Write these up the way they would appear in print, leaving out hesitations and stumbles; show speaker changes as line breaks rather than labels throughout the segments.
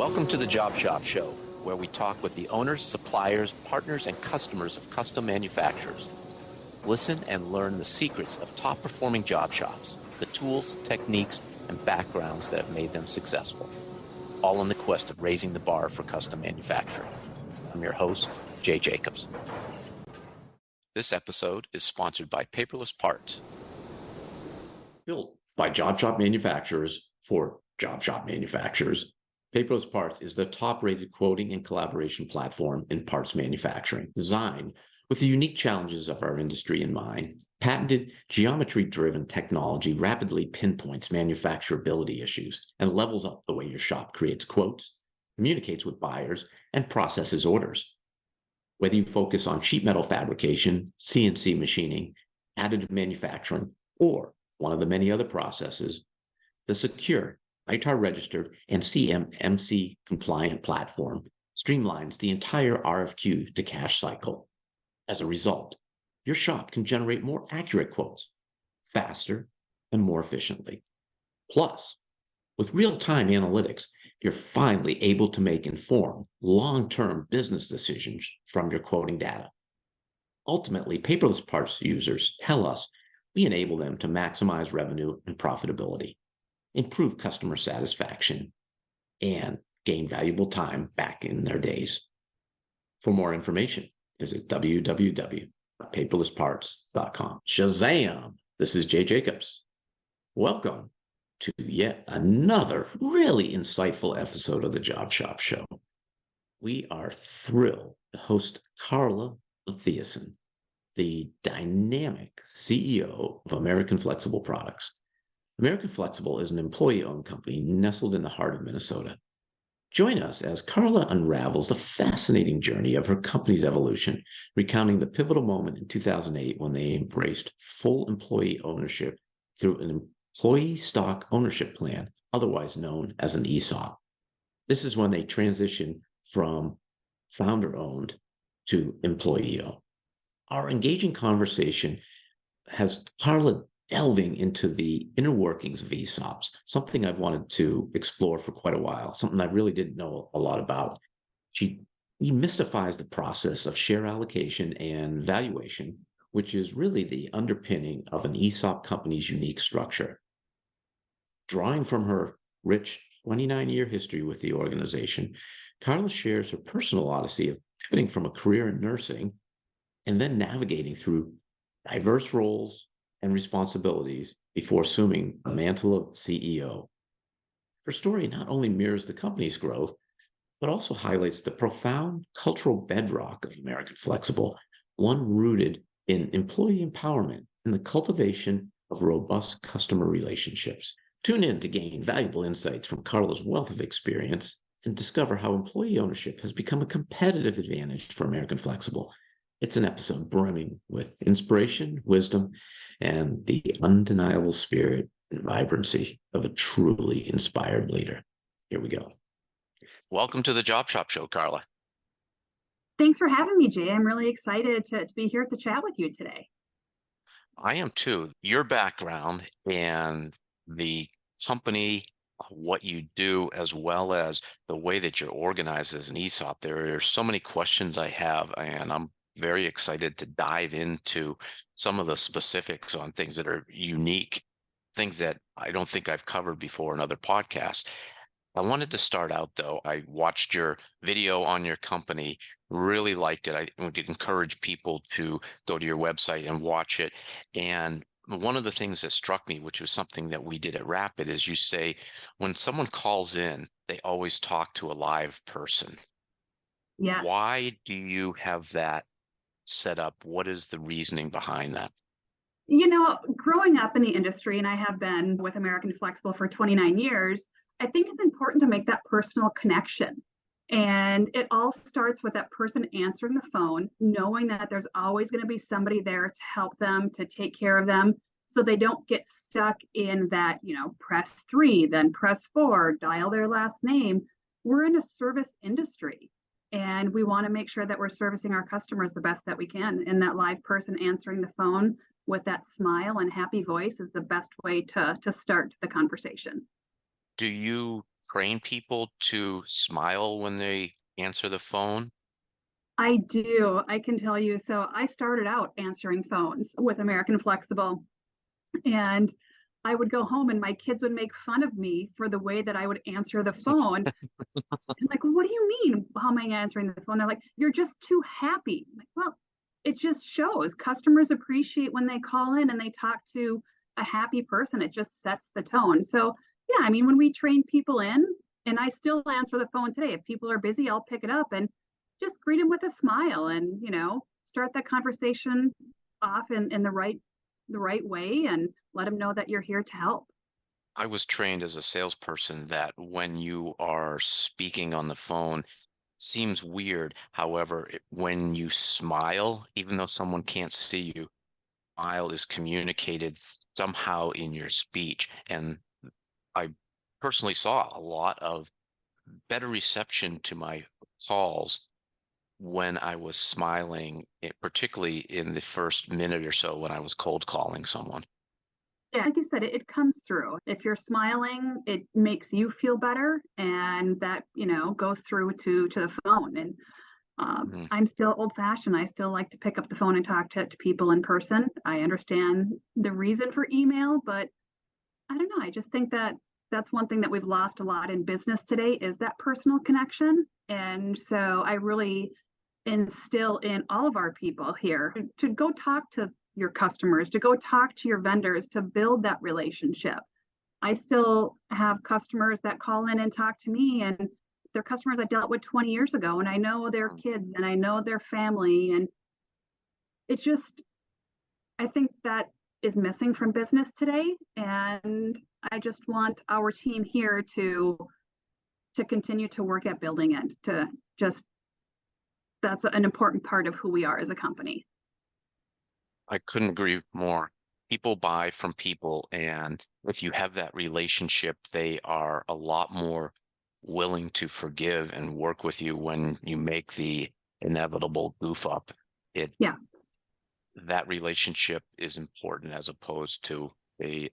Welcome to the Job Shop Show, where we talk with the owners, suppliers, partners, and customers of custom manufacturers. Listen and learn the secrets of top-performing job shops, the tools, techniques, and backgrounds that have made them successful, all in the quest of raising the bar for custom manufacturing. I'm your host, Jay Jacobs. This episode is sponsored by Paperless Parts.
Built by job shop manufacturers for job shop manufacturers, Paperless Parts is the top-rated quoting and collaboration platform in parts manufacturing, designed with the unique challenges of our industry in mind. Patented geometry-driven technology rapidly pinpoints manufacturability issues and levels up the way your shop creates quotes, communicates with buyers, and processes orders. Whether you focus on sheet metal fabrication, CNC machining, additive manufacturing, or one of the many other processes, the secure, ITAR-registered, and CMMC-compliant platform streamlines the entire RFQ to cash cycle. As a result, your shop can generate more accurate quotes, faster, and more efficiently. Plus, with real-time analytics, you're finally able to make informed, long-term business decisions from your quoting data. Ultimately, Paperless Parts users tell us we enable them to maximize revenue and profitability, improve customer satisfaction, and gain valuable time back in their days. For more information, visit www.paperlessparts.com. Shazam! This is Jay Jacobs. Welcome to yet another really insightful episode of the Job Shop Show. We are thrilled to host Carla Mathiason, the dynamic CEO of American Flexible Products. American Flexible is an employee-owned company nestled in the heart of Minnesota. Join us as Carla unravels the fascinating journey of her company's evolution, recounting the pivotal moment in 2008 when they embraced full employee ownership through an employee stock ownership plan, otherwise known as an ESOP. This is when they transitioned from founder-owned to employee-owned. Our engaging conversation has Carla delving into the inner workings of ESOPs, something I've wanted to explore for quite a while, something I really didn't know a lot about. She demystifies the process of share allocation and valuation, which is really the underpinning of an ESOP company's unique structure. Drawing from her rich 29-year history with the organization, Carla shares her personal odyssey of pivoting from a career in nursing and then navigating through diverse roles and responsibilities before assuming the mantle of CEO. Her story not only mirrors the company's growth, but also highlights the profound cultural bedrock of American Flexible, one rooted in employee empowerment and the cultivation of robust customer relationships. Tune in to gain valuable insights from Carla's wealth of experience and discover how employee ownership has become a competitive advantage for American Flexible. It's an episode brimming with inspiration, wisdom, and the undeniable spirit and vibrancy of a truly inspired leader. Here we go.
Welcome to the Job Shop Show, Carla.
Thanks for having me, Jay. I'm really excited to be here to chat with you today.
I am too. Your background and the company, what you do, as well as the way that you're organized as an ESOP, there are so many questions I have, and I'm very excited to dive into some of the specifics on things that are unique, things that I don't think I've covered before in other podcasts. I wanted to start out, though. I watched your video on your company, really liked it. I would encourage people to go to your website and watch it. And one of the things that struck me, which was something that we did at Rapid, is you say when someone calls in, they always talk to a live person.
Yes.
Why do you have that set up? What is the reasoning behind that?
Growing up in the industry, and I have been with American Flexible for 29 years, I think it's important to make that personal connection. And it all starts with that person answering the phone, knowing that there's always going to be somebody there to help them, to take care of them, so they don't get stuck in that, press 3, then press 4, dial their last name. We're in a service industry, and we want to make sure that we're servicing our customers the best that we can. And that live person answering the phone with that smile and happy voice is the best way to start the conversation.
Do you train people to smile when they answer the phone?
I do. I can tell you. So I started out answering phones with American Flexible, and I would go home and my kids would make fun of me for the way that I would answer the phone. I'm like, well, what do you mean? How am I answering the phone? They're like, you're just too happy. I'm like, well, it just shows customers appreciate when they call in and they talk to a happy person. It just sets the tone. So, yeah, I mean, when we train people in, and I still answer the phone today, if people are busy, I'll pick it up and just greet them with a smile and, start that conversation off in the right way and let them know that you're here to help.
I was trained as a salesperson that when you are speaking on the phone, seems weird. However, when you smile, even though someone can't see you, smile is communicated somehow in your speech. And I personally saw a lot of better reception to my calls when I was smiling, particularly in the first minute or so when I was cold calling someone.
Yeah, like you said, it comes through. If you're smiling, it makes you feel better, and that goes through to the phone. And
Mhm.
I'm still old fashioned. I still like to pick up the phone and talk to people in person. I understand the reason for email, but I don't know. I just think that that's one thing that we've lost a lot in business today is that personal connection. And so I really instill in all of our people here to go talk to your customers, to go talk to your vendors, to build that relationship. I still have customers that call in and talk to me, and they're customers I dealt with 20 years ago, and I know their kids and I know their family. And it just, I think that is missing from business today. And I just want our team here to continue to work at building it, to just, that's an important part of who we are as a company.
I couldn't agree more. People buy from people, and if you have that relationship, they are a lot more willing to forgive and work with you when you make the inevitable goof up. It
Yeah.
That relationship is important as opposed to a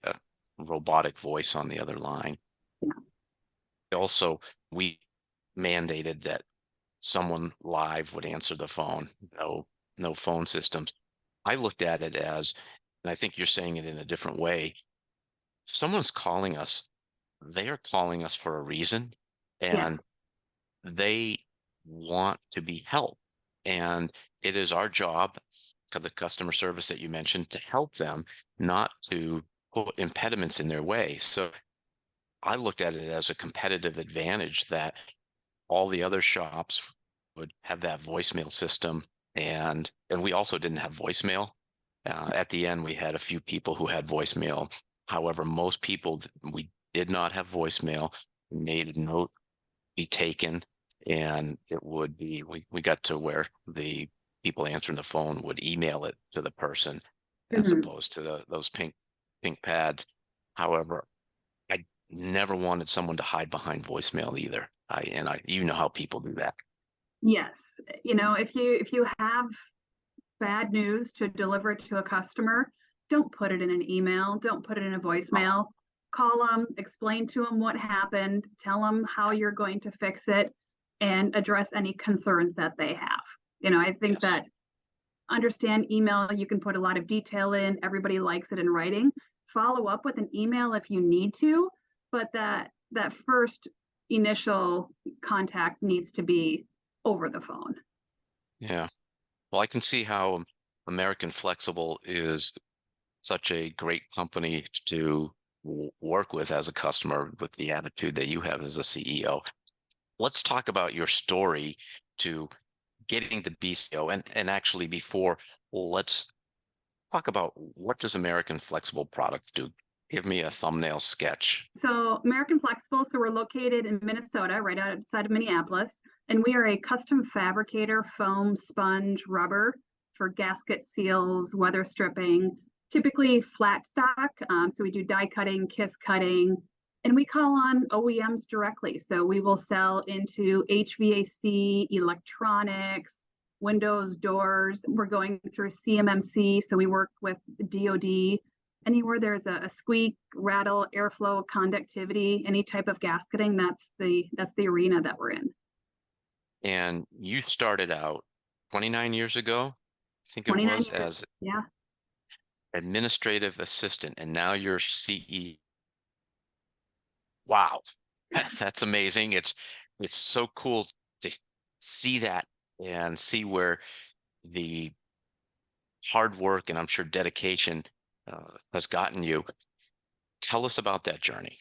robotic voice on the other line. Also, we mandated that someone live would answer the phone. No phone systems. I looked at it as, and I think you're saying it in a different way. If someone's calling us, they are calling us for a reason, and
Yes.
they want to be helped. And it is our job, the customer service that you mentioned, to help them, not to put impediments in their way. So I looked at it as a competitive advantage that all the other shops would have that voicemail system, and we also didn't have voicemail. At the end, we had a few people who had voicemail. However, most people we did not have voicemail. We made a note be taken, and it would be we got to where the people answering the phone would email it to the person as
Mhm.
opposed to those pink pads. However, I never wanted someone to hide behind voicemail either. You know how people do that.
Yes. If you have bad news to deliver to a customer, don't put it in an email, don't put it in a voicemail. Call them, explain to them what happened, tell them how you're going to fix it, and address any concerns that they have. I think
Yes.
that understand email, you can put a lot of detail in, everybody likes it in writing. Follow up with an email if you need to, but that first initial contact needs to be over the phone.
Yeah. Well, I can see how American Flexible is such a great company to work with as a customer with the attitude that you have as a CEO. Let's talk about your story to getting to BCO, and actually before, let's talk about what does American Flexible Products do? Give me a thumbnail sketch.
So American Flexible, so we're located in Minnesota, right outside of Minneapolis, and we are a custom fabricator, foam, sponge, rubber for gasket seals, weather stripping, typically flat stock. So we do die cutting, kiss cutting, and we call on OEMs directly. So we will sell into HVAC, electronics, windows, doors. We're going through CMMC, so we work with DoD anywhere there's a squeak, rattle, airflow, conductivity, any type of gasketing, that's the arena that we're in.
And you started out 29 years ago, I think it
29
was,
years.
as
Yeah.
administrative assistant, and now you're CE. Wow, that's amazing. It's so cool to see that and see where the hard work and I'm sure dedication has gotten you. Tell us about that journey.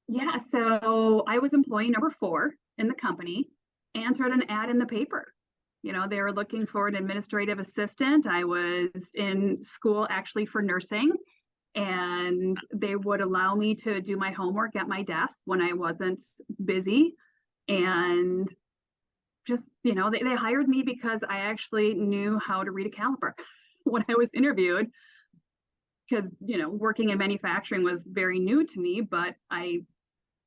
Yeah. So I was employee number 4 in the company, answered an ad in the paper. They were looking for an administrative assistant. I was in school actually for nursing, and they would allow me to do my homework at my desk when I wasn't busy. And just, they hired me because I actually knew how to read a caliper when I was interviewed. Because, working in manufacturing was very new to me, but I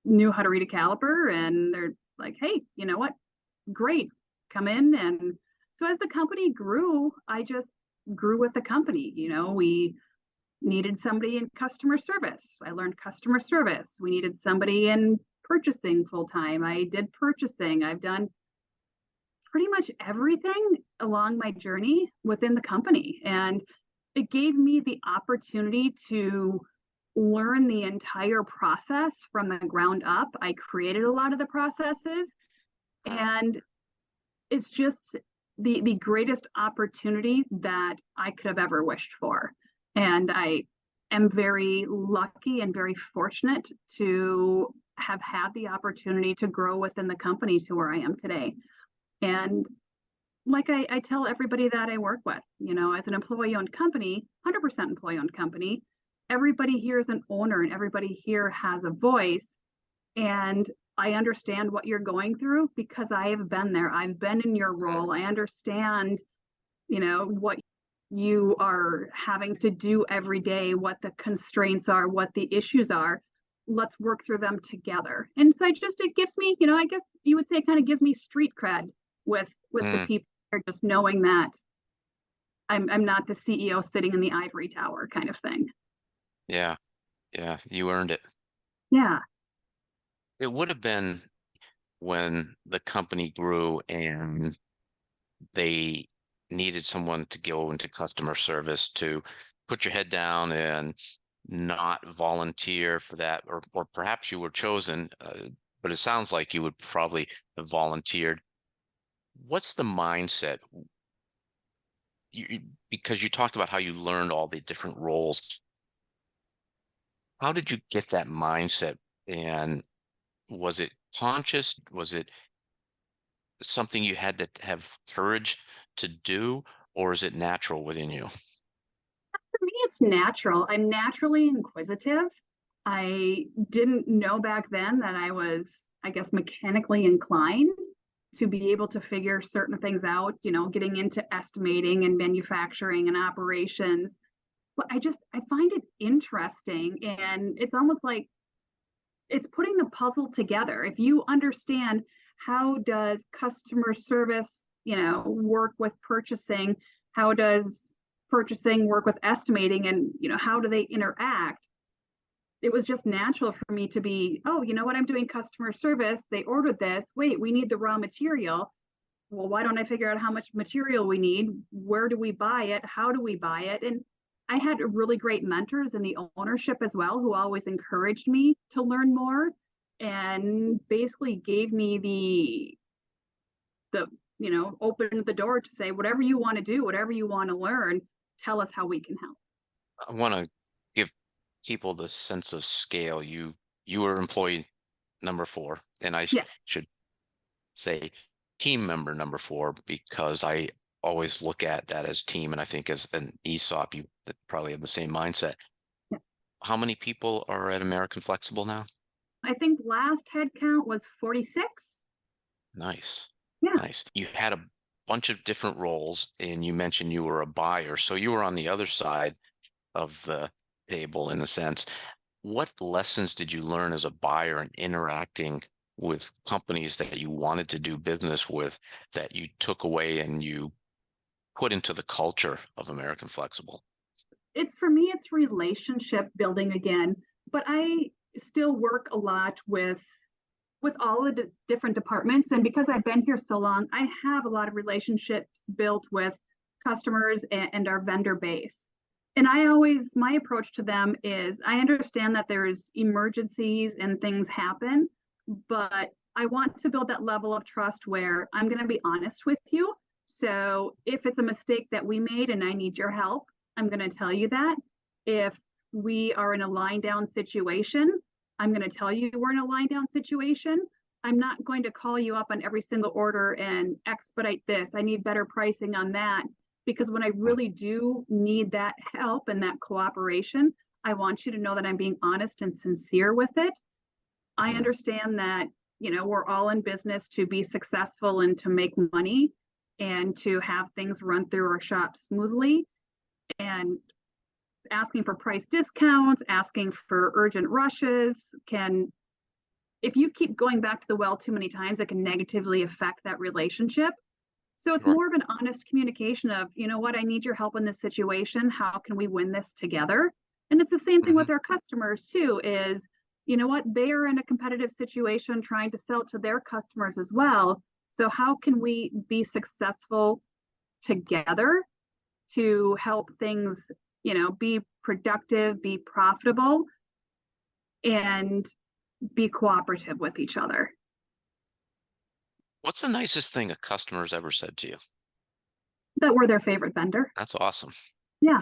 knew how to read a caliper, and they're like, hey, you know what? Great, come in. And so as the company grew, I just grew with the company. We needed somebody in customer service. I learned customer service. We needed somebody in purchasing full time. I did purchasing. I've done pretty much everything along my journey within the company. And it gave me the opportunity to learn the entire process from the ground up. I created a lot of the processes, and it's just the greatest opportunity that I could have ever wished for. And I am very lucky and very fortunate to have had the opportunity to grow within the company to where I am today. And like I tell everybody that I work with, as an employee-owned company, 100% employee-owned company, everybody here is an owner and everybody here has a voice. And I understand what you're going through because I have been there. I've been in your role. I understand, what you are having to do every day, what the constraints are, what the issues are. Let's work through them together. And so it gives me, I guess you would say it kind of gives me street cred with the
Mm,
people, just knowing that I'm not the CEO sitting in the ivory tower kind of thing.
yeah, yeah, you earned it.
Yeah.
It would have been when the company grew and they needed someone to go into customer service to put your head down and not volunteer for that, or perhaps you were chosen, but it sounds like you would probably have volunteered. What's the mindset? Because you talked about how you learned all the different roles. How did you get that mindset? And was it conscious? Was it something you had to have courage to do, or is it natural within you?
For me, it's natural. I'm naturally inquisitive. I didn't know back then that I was, I guess, mechanically inclined to be able to figure certain things out, getting into estimating and manufacturing and operations. But I find it interesting. And it's almost like it's putting the puzzle together. If you understand how does customer service, work with purchasing, how does purchasing work with estimating, and how do they interact? It was just natural for me to be, oh, you know what, I'm doing customer service. They ordered this. Wait, we need the raw material. Well, why don't I figure out how much material we need? Where do we buy it? How do we buy it? And I had really great mentors in the ownership as well, who always encouraged me to learn more and basically gave me opened the door to say, whatever you want to do, whatever you want to learn, tell us how we can help.
I want to give people the sense of scale. You were employee number 4, and
Yeah.
should say team member number 4, because I always look at that as team, and I think as an ESOP, you probably have the same mindset.
Yeah.
How many people are at American Flexible now?
I think last head count was 46.
Nice,
Yeah.
nice. You had a bunch of different roles, and you mentioned you were a buyer, so you were on the other side of the table in a sense. What lessons did you learn as a buyer and interacting with companies that you wanted to do business with that you took away and you put into the culture of American Flexible?
it's for me, it's relationship building again. But I still work a lot with all of the different departments. And because I've been here so long, I have a lot of relationships built with customers and our vendor base. And my approach to them is I understand that there's emergencies and things happen, but I want to build that level of trust where I'm going to be honest with you. So if it's a mistake that we made and I need your help, I'm going to tell you that. If we are in a line down situation, I'm going to tell you we're in a line down situation. I'm not going to call you up on every single order and expedite this. I need better pricing on that. Because when I really do need that help and that cooperation, I want you to know that I'm being honest and sincere with it. I
Mm.
understand that, we're all in business to be successful and to make money and to have things run through our shop smoothly. And asking for price discounts, asking for urgent rushes if you keep going back to the well too many times, it can negatively affect that relationship. So it's
Sure.
more of an honest communication of, you know what, I need your help in this situation. How can we win this together? And it's the same thing
Hmm.
with our customers too, is, you know what, they are in a competitive situation trying to sell to their customers as well. So how can we be successful together to help things, be productive, be profitable, and be cooperative with each other?
What's the nicest thing a customer's ever said to you?
That we're their favorite vendor.
That's awesome.
Yeah.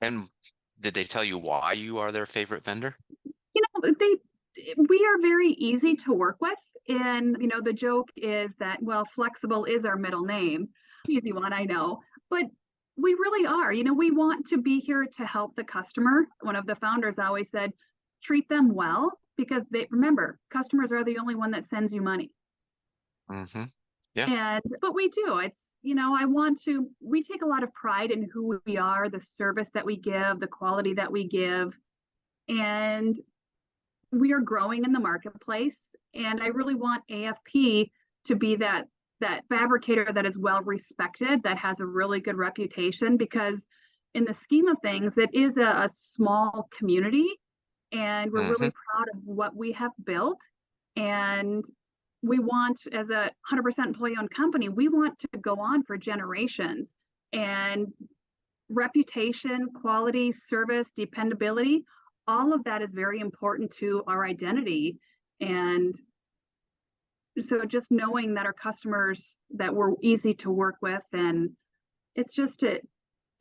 And did they tell you why you are their favorite vendor?
We are very easy to work with. And, the joke is that, well, flexible is our middle name. Easy one, I know. But we really are. We want to be here to help the customer. One of the founders always said, treat them well because remember, customers are the only one that sends you money.
Hmm. Yeah.
But we do. We take a lot of pride in who we are, the service that we give, the quality that we give. And we are growing in the marketplace, and I really want AFP to be that fabricator that is well respected, that has a really good reputation, because in the scheme of things, it is a small community, and we're
Hmm.
really proud of what we have built. And we want, as a 100% employee owned company, we want to go on for generations. And reputation, quality, service, dependability, all of that is very important to our identity. And so just knowing that our customers, that we're easy to work with, and it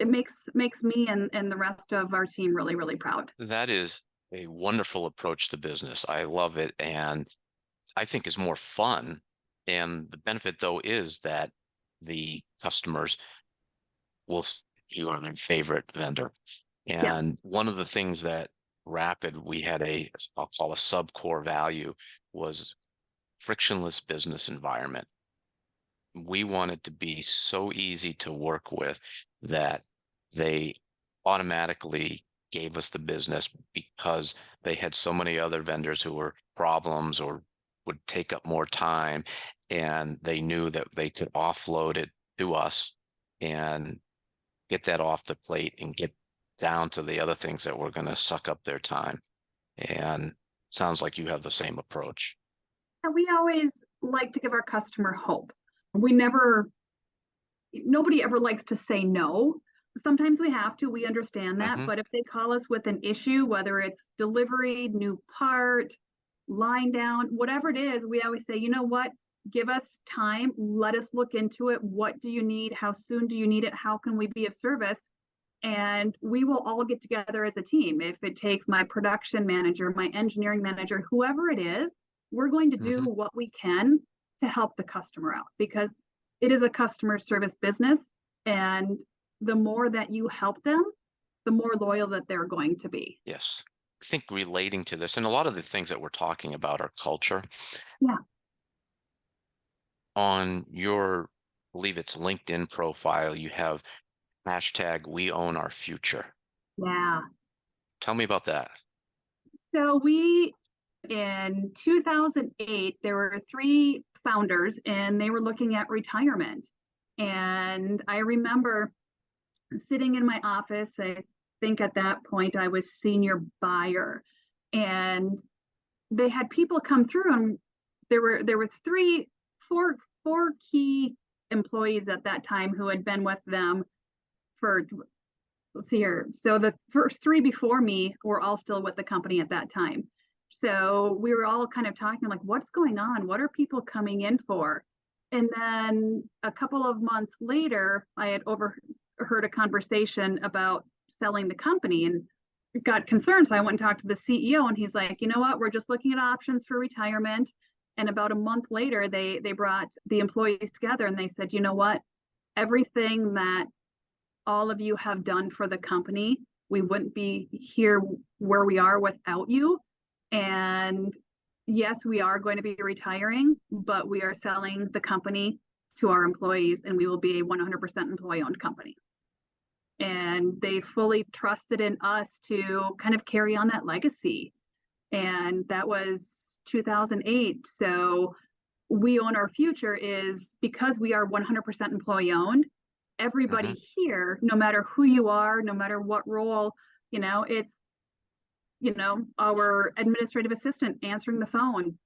makes me and the rest of our team really, really proud.
That is a wonderful approach to business. I love it. And I think is more fun. And the benefit though is that the customers will you are their favorite vendor.
Yeah.
And one of the things that Rapid, we had I'll call a sub-core value was frictionless business environment. We wanted to be so easy to work with that they automatically gave us the business because they had so many other vendors who were problems or would take up more time, and they knew that they could offload it to us and get that off the plate and get down to the other things that were going to suck up their time. And sounds like you have the same approach.
And we always like to give our customer hope. Nobody ever likes to say no. Sometimes we have to, we understand that.
Hmm.
But if they call us with an issue, whether it's delivery, new part, line down, whatever it is, we always say, you know what? Give us time. Let us look into it. What do you need? How soon do you need it? How can we be of service? And we will all get together as a team. If it takes my production manager, my engineering manager, whoever it is, we're going to do
Hmm.
what we can to help the customer out, because it is a customer service business. And the more that you help them, the more loyal that they're going to be.
Yes. I think relating to this, and a lot of the things that we're talking about are culture.
Yeah.
On your, I believe it's LinkedIn profile, you have hashtag we own our future.
Yeah.
Tell me about that.
So in 2008, there were three founders and they were looking at retirement. And I remember sitting in my office, think at that point I was senior buyer, and they had people come through, and there was four key employees at that time who had been with them for, let's see here. So the first three before me were all still with the company at that time. So we were all kind of talking like, what's going on? What are people coming in for? And then a couple of months later, I had overheard a conversation about selling the company and got concerned. So I went and talked to the CEO, and he's like, you know what? We're just looking at options for retirement. And about a month later, they brought the employees together and they said, you know what? Everything that all of you have done for the company, we wouldn't be here where we are without you. And yes, we are going to be retiring, but we are selling the company to our employees, and we will be a 100% employee-owned company. And they fully trusted in us to kind of carry on that legacy. And that was 2008. So we own our future is because we are 100% employee owned. Everybody here, no matter who you are, no matter what role, it's, our administrative assistant answering the phone,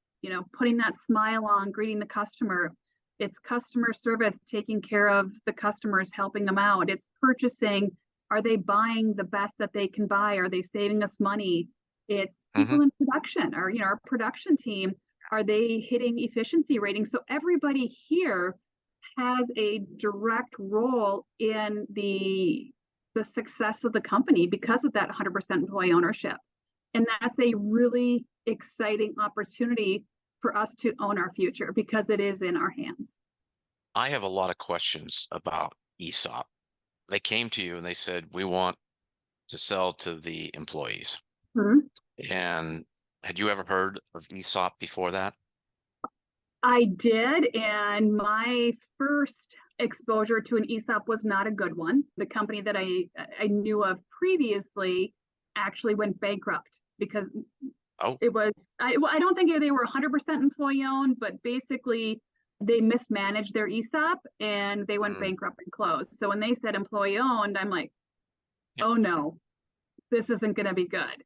putting that smile on, greeting the customer. It's customer service, taking care of the customers, helping them out. It's purchasing. Are they buying the best that they can buy? Are they saving us money? It's people in production, or, our production team. Are they hitting efficiency ratings? So everybody here has a direct role in the success of the company because of that 100% employee ownership. And that's a really exciting opportunity for us to own our future because it is in our hands.
I have a lot of questions about ESOP. They came to you and they said, we want to sell to the employees. And had you ever heard of ESOP before that?
I did, and my first exposure to an ESOP was not a good one. The company that I knew of previously actually went bankrupt because it was, I don't think they were 100% employee owned, but basically they mismanaged their ESOP and they went bankrupt and closed. So when they said employee owned, I'm like, oh no, this isn't going to be good.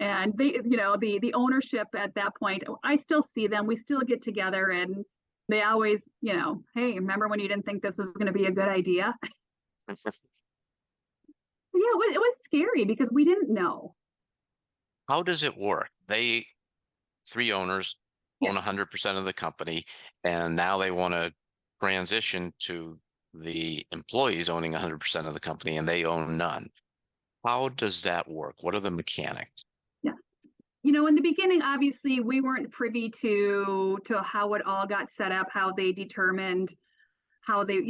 And they, the ownership at that point, I still see them. We still get together, and they always, hey, remember when you didn't think this was going to be a good idea? Yeah, it was scary because we didn't know.
How does it work? Three owners own 100% of the company, and now they want to transition to the employees owning 100% of the company, and they own none. How does that work? What are the mechanics?
In the beginning, obviously, we weren't privy to how it all got set up, how they determined how they,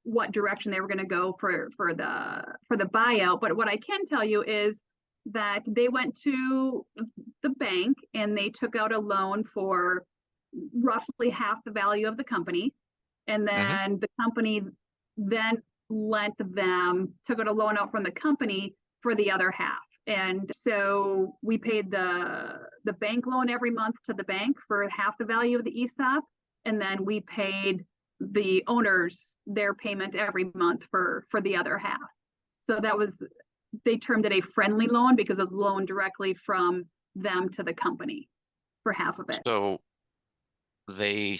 what direction they were going to go for the buyout. But what I can tell you is that they went to the bank and they took out a loan for roughly half the value of the company. And then the company then took out a loan out from the company for the other half. And so we paid the bank loan every month to the bank for half the value of the ESOP. And then we paid the owners their payment every month for the other half. So they termed it a friendly loan because it was loaned directly from them to the company for half of it.
So they,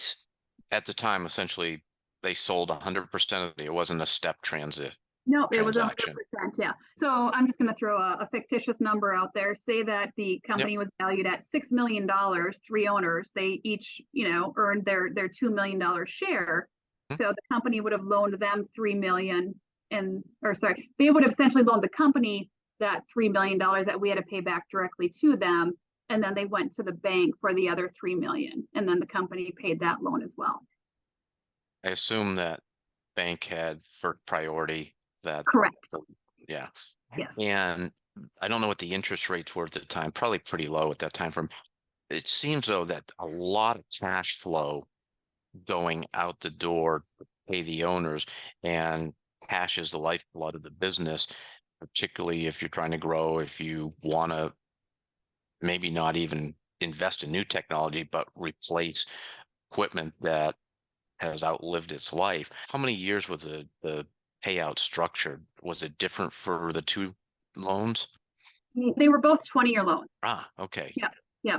at the time, essentially, they sold 100% of it. It wasn't a step transit.
No, it was 100%. Yeah. So I'm just going to throw a fictitious number out there. Say that the company was valued at $6 million, three owners. They each, earned their $2 million share. So the company would have loaned them $3 million, they would have essentially loaned the company that $3 million that we had to pay back directly to them. And then they went to the bank for the other $3 million. And then the company paid that loan as well.
I assume that bank had first priority.
Correct.
Yeah.
Yes.
And I don't know what the interest rates were at the time, probably pretty low at that time. It seems though that a lot of cash flow going out the door to pay the owners, and cash is the lifeblood of the business, particularly if you're trying to grow, if you want to maybe not even invest in new technology, but replace equipment that has outlived its life. How many years was the payout structured? Was it different for the two loans?
They were both 20-year loans.
Ah, okay.
Yeah, yeah.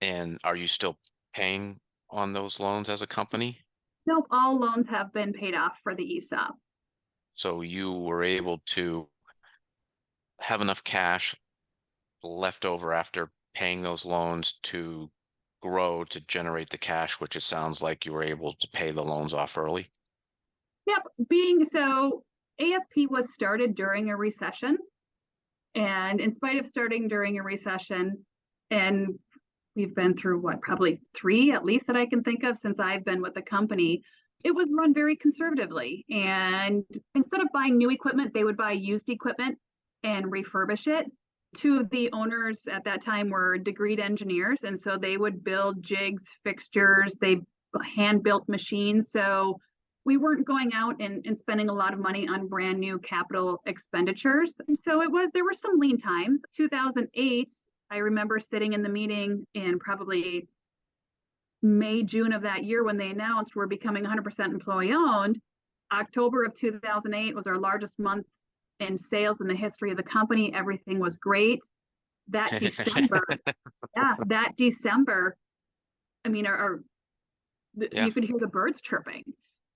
And are you still paying on those loans as a company?
Nope, all loans have been paid off for the ESOP.
So you were able to have enough cash left over after paying those loans to grow to generate the cash, which it sounds like you were able to pay the loans off early.
Yep, being so AFP was started during a recession. And in spite of starting during a recession, and we've been through what, probably three at least that I can think of since I've been with the company, it was run very conservatively. And instead of buying new equipment, they would buy used equipment and refurbish it. Two of the owners at that time were degreed engineers, and so they would build jigs, fixtures, they hand built machines. So we weren't going out and spending a lot of money on brand new capital expenditures. And so there were some lean times. 2008, I remember sitting in the meeting in probably May, June of that year when they announced we're becoming 100% employee owned. October of 2008 was our largest month in sales in the history of the company. Everything was great. That December, that December, I mean,
Yeah,
you could hear the birds chirping.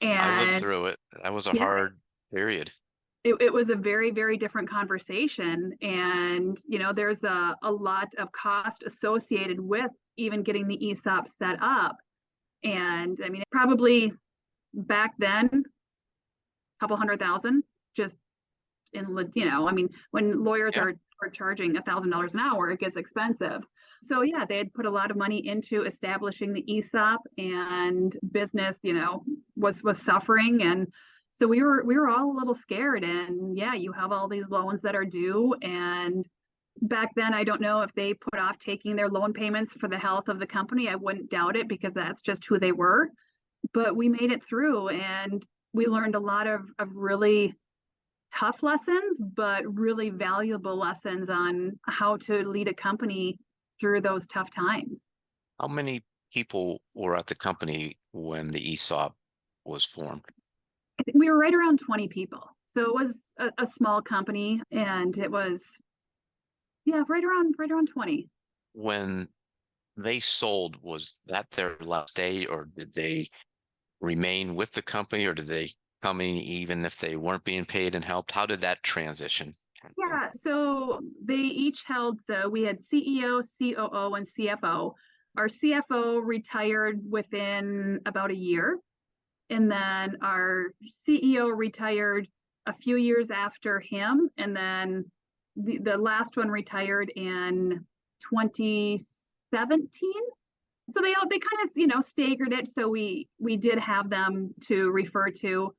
I lived
And
through it. That was a
yeah,
hard period.
it was a very, very different conversation. And, there's a lot of cost associated with even getting the ESOP set up. And I mean, probably back then, a couple 100,000 just I mean, when lawyers
Yeah.
are charging $1,000 an hour, it gets expensive. So yeah, they had put a lot of money into establishing the ESOP, and business, was suffering. And so we were all a little scared. And yeah, you have all these loans that are due. And back then, I don't know if they put off taking their loan payments for the health of the company. I wouldn't doubt it, because that's just who they were. But we made it through, and we learned a lot of really tough lessons, but really valuable lessons on how to lead a company through those tough times.
How many people were at the company when the ESOP was formed?
We were right around 20 people. So it was a small company, and it was, yeah, right around 20.
When they sold, was that their last day, or did they remain with the company, or did they come in even if they weren't being paid and helped? How did that transition happen?
Yeah, so they each held, so we had CEO, COO, and CFO. Our CFO retired within about a year. And then our CEO retired a few years after him. And then the last one retired in 2017. So they kind of, staggered it. So we did have them to refer to.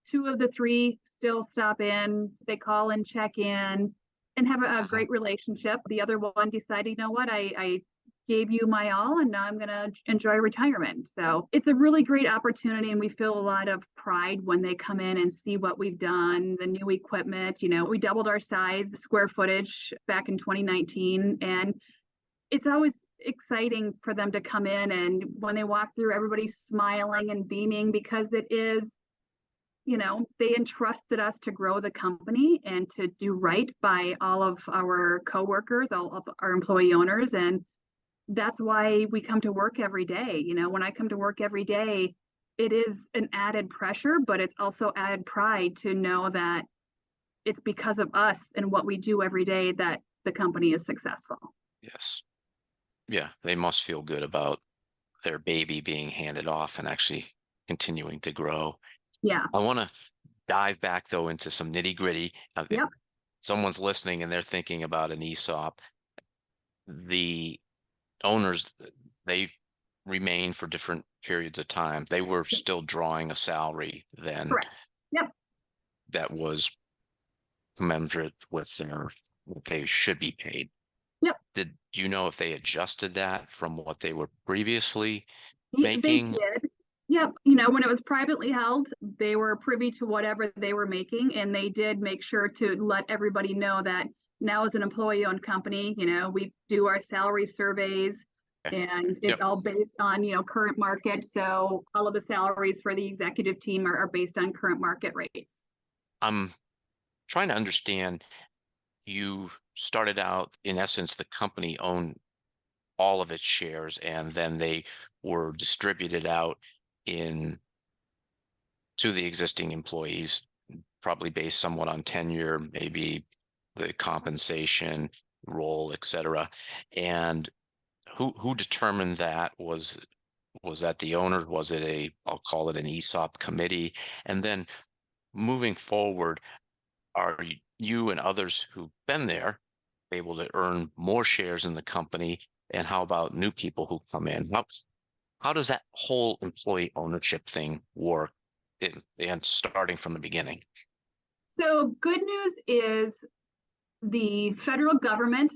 Two of the three still stop in. They call and check in and have a
Uh-huh.
great relationship. The other one decided, what, I gave you my all, and now I'm going to enjoy retirement. So it's a really great opportunity, and we feel a lot of pride when they come in and see what we've done, the new equipment. We doubled our size, square footage back in 2019, and it's always exciting for them to come in, and when they walk through, everybody's smiling and beaming, because it is, they entrusted us to grow the company and to do right by all of our coworkers, all of our employee owners. And that's why we come to work every day. When I come to work every day, it is an added pressure, but it's also added pride to know that it's because of us and what we do every day that the company is successful.
Yes. Yeah, they must feel good about their baby being handed off and actually continuing to grow.
Yeah.
I want to dive back though into some nitty gritty. If
Yep.
someone's listening and they're thinking about an ESOP, the owners, they remain for different periods of time. They were still drawing a salary then
Correct. Yep.
that was commensurate with their what they should be paid.
Yep.
Do you know if they adjusted that from what they were previously
They
making?
did. Yep. When it was privately held, they were privy to whatever they were making, and they did make sure to let everybody know that now, as an employee owned company, we do our salary surveys,
Okay.
and it's
Yep.
all based on, current market. So all of the salaries for the executive team are based on current market rates.
I'm trying to understand, you started out, in essence, the company owned all of its shares, and then they were distributed out in to the existing employees, probably based somewhat on tenure, maybe the compensation, role, et cetera. And who determined that? Was that the owner? Was it I'll call it an ESOP committee? And then moving forward, are you and others who've been there able to earn more shares in the company? And how about new people who come in? How does that whole employee ownership thing work, and starting from the beginning?
So good news is the federal government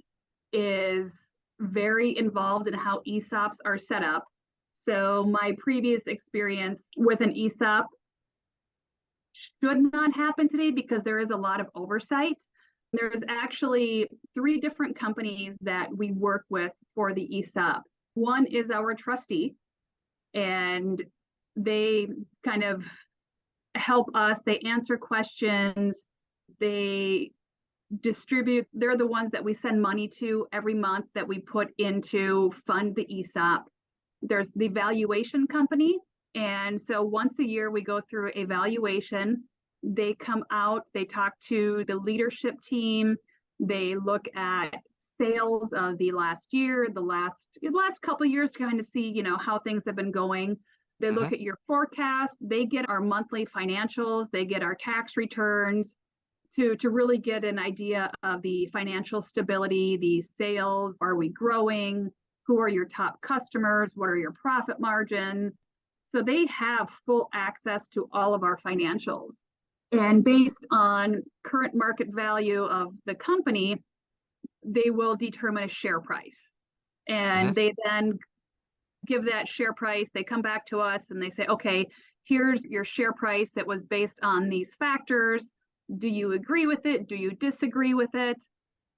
is very involved in how ESOPs are set up. So my previous experience with an ESOP should not happen today because there is a lot of oversight. There's actually 3 different companies that we work with for the ESOP. One is our trustee, and they kind of help us. They answer questions. They distribute. They're the ones that we send money to every month that we put into fund the ESOP. There's the valuation company. And so once a year, we go through a valuation. They come out, they talk to the leadership team. They look at sales of the last year, the last couple of years to kind of see, how things have been going. They
Hmm.
look at your forecast. They get our monthly financials. They get our tax returns to really get an idea of the financial stability, the sales. Are we growing? Who are your top customers? What are your profit margins? So they have full access to all of our financials. And based on current market value of the company, they will determine a share price.
Hmm.
And they then give that share price. They come back to us and they say, okay, here's your share price. It was based on these factors. Do you agree with it? Do you disagree with it?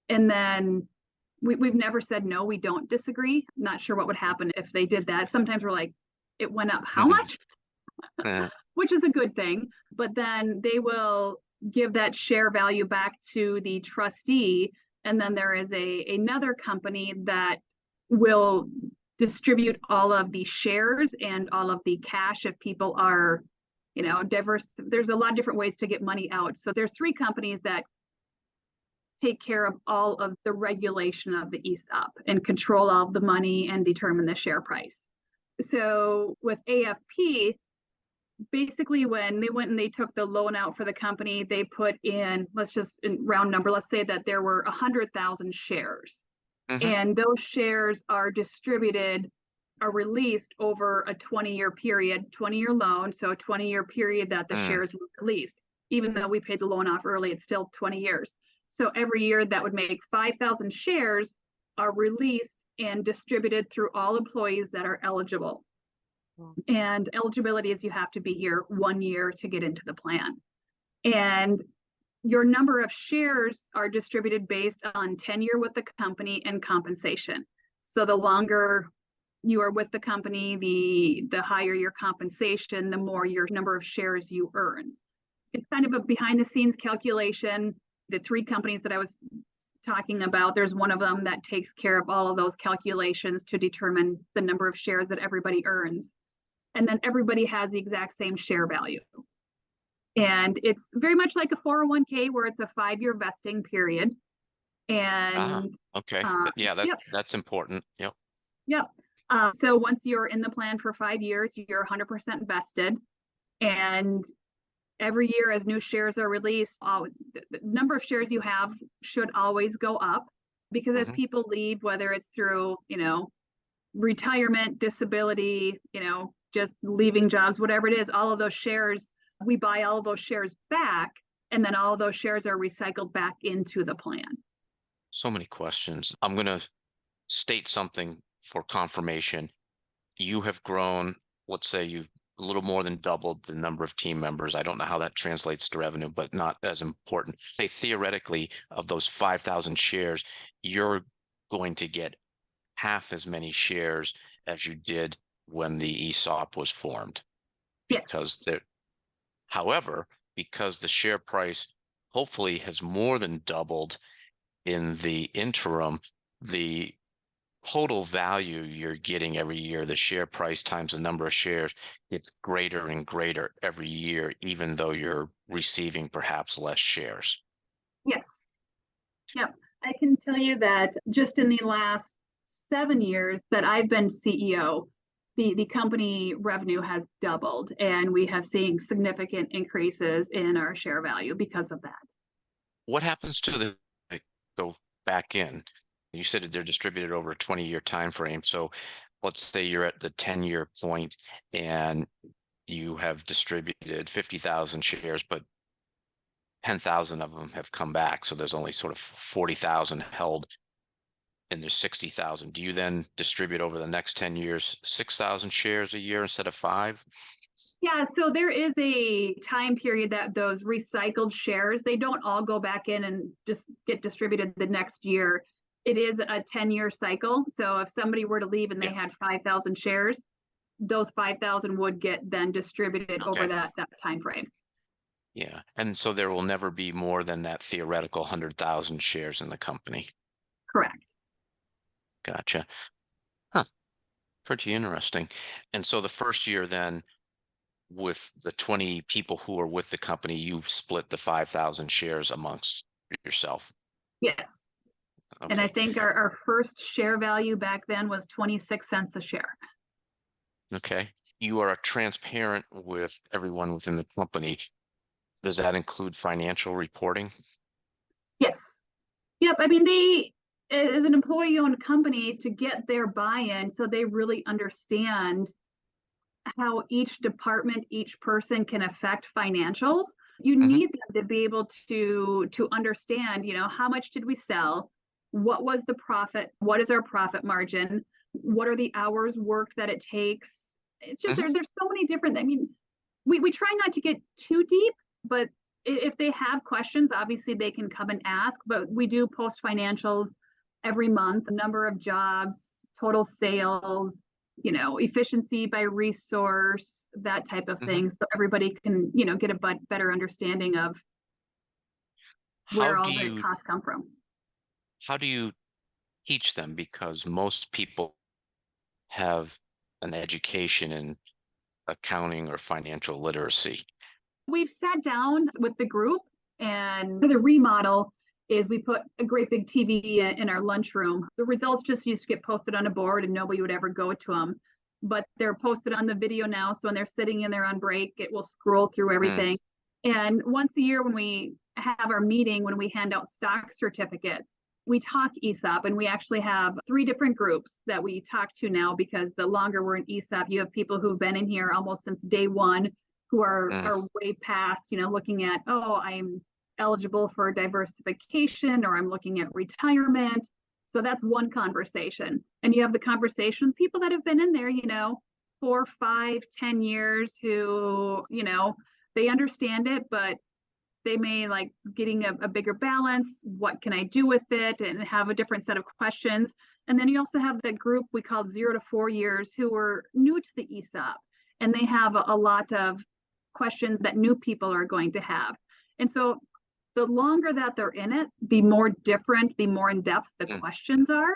And then we've never said, no, we don't disagree. Not sure what would happen if they did that. Sometimes we're like, it went up how much? Which is a good thing. But then they will give that share value back to the trustee. And then there is another company that will distribute all of the shares and all of the cash if people are, diverse. There's a lot of different ways to get money out. So there's 3 companies that take care of all of the regulation of the ESOP and control all of the money and determine the share price. So with AFP, basically when they went and they took the loan out for the company, they put in, let's just in round number, let's say that there were 100,000 shares.
Hmm.
And those shares are released over a 20-year period, 20-year loan. So a 20-year period that the
Mm.
shares were released. Even though we paid the loan off early, it's still 20 years. So every year that would make 5,000 shares are released and distributed through all employees that are eligible. And eligibility is you have to be here 1 year to get into the plan. And your number of shares are distributed based on tenure with the company and compensation. So the longer you are with the company, the higher your compensation, the more your number of shares you earn. It's kind of a behind the scenes calculation. The 3 companies that I was talking about, there's one of them that takes care of all of those calculations to determine the number of shares that everybody earns. And then everybody has the exact same share value. And it's very much like a 401k where it's a 5-year vesting period. And
Okay. Yeah,
yep,
that's important. Yep.
yep. So once you're in the plan for 5 years, you're 100% vested. And every year as new shares are released, the number of shares you have should always go up because as
Hmm.
people leave, whether it's through, retirement, disability, just leaving jobs, whatever it is, all of those shares, we buy all of those shares back, and then all of those shares are recycled back into the plan.
So many questions. I'm going to state something for confirmation. You have grown, let's say you've a little more than doubled the number of team members. I don't know how that translates to revenue, but not as important. Say theoretically, of those 5,000 shares, you're going to get half as many shares as you did when the ESOP was formed,
Yes.
because there, however, because the share price hopefully has more than doubled in the interim, the total value you're getting every year, the share price times the number of shares, it's greater and greater every year, even though you're receiving perhaps less shares.
Yes. Yep. I can tell you that just in the last 7 years that I've been CEO, the company revenue has doubled, and we have seen significant increases in our share value because of that.
What happens to go back in? You said that they're distributed over a 20-year time frame. So let's say you're at the 10-year point and you have distributed 50,000 shares, but 10,000 of them have come back. So there's only sort of 40,000 held and there's 60,000. Do you then distribute over the next 10 years 6,000 shares a year instead of five?
Yeah, so there is a time period that those recycled shares, they don't all go back in and just get distributed the next year. It is a 10-year cycle. So if somebody were to leave and they
Yeah.
had 5,000 shares, those 5,000 would get then distributed over
Okay.
that time frame.
Yeah. And so there will never be more than that theoretical 100,000 shares in the company.
Correct.
Gotcha. Huh. Pretty interesting. And so the first year then, with the 20 people who are with the company, you split the 5,000 shares amongst yourself.
Yes. And I
Okay.
think our first share value back then was 26 cents a share.
Okay. You are transparent with everyone within the company. Does that include financial reporting?
Yes. Yep. I mean, as an employee-owned company, to get their buy-in, so they really understand how each department, each person can affect financials. You
Hmm.
need them to be able to understand, how much did we sell? What was the profit? What is our profit margin? What are the hours worked that it takes? It's just
Hmm.
there's so many different, I mean, we try not to get too deep, but if they have questions, obviously they can come and ask, but we do post financials every month, the number of jobs, total sales, efficiency by resource, that type of
Hmm.
thing. So everybody can, get a better understanding of
How
where
do
all the
you
costs come from.
how do you teach them? Because most people have an education in accounting or financial literacy.
We've sat down with the group, and the remodel is we put a great big TV in our lunchroom. The results just used to get posted on a board and nobody would ever go to them. But they're posted on the video now. So when they're sitting in there on break, it will scroll through
Mm,
everything. And once a year, when we have our meeting, when we hand out stock certificates, we talk ESOP, and we actually have 3 different groups that we talk to now, because the longer we're in ESOP, you have people who've been in here almost since day one, who
mm,
are way past, looking at, oh, I'm eligible for diversification, or I'm looking at retirement. So that's one conversation. And you have the conversation with people that have been in there, 4, 5, 10 years, who, they understand it, but they may like getting a bigger balance. What can I do with it? And have a different set of questions. And then you also have the group we called 0 to 4 years, who are new to the ESOP, and they have a lot of questions that new people are going to have. And so the longer that they're in it, the more different, the more in depth the
mm,
questions are.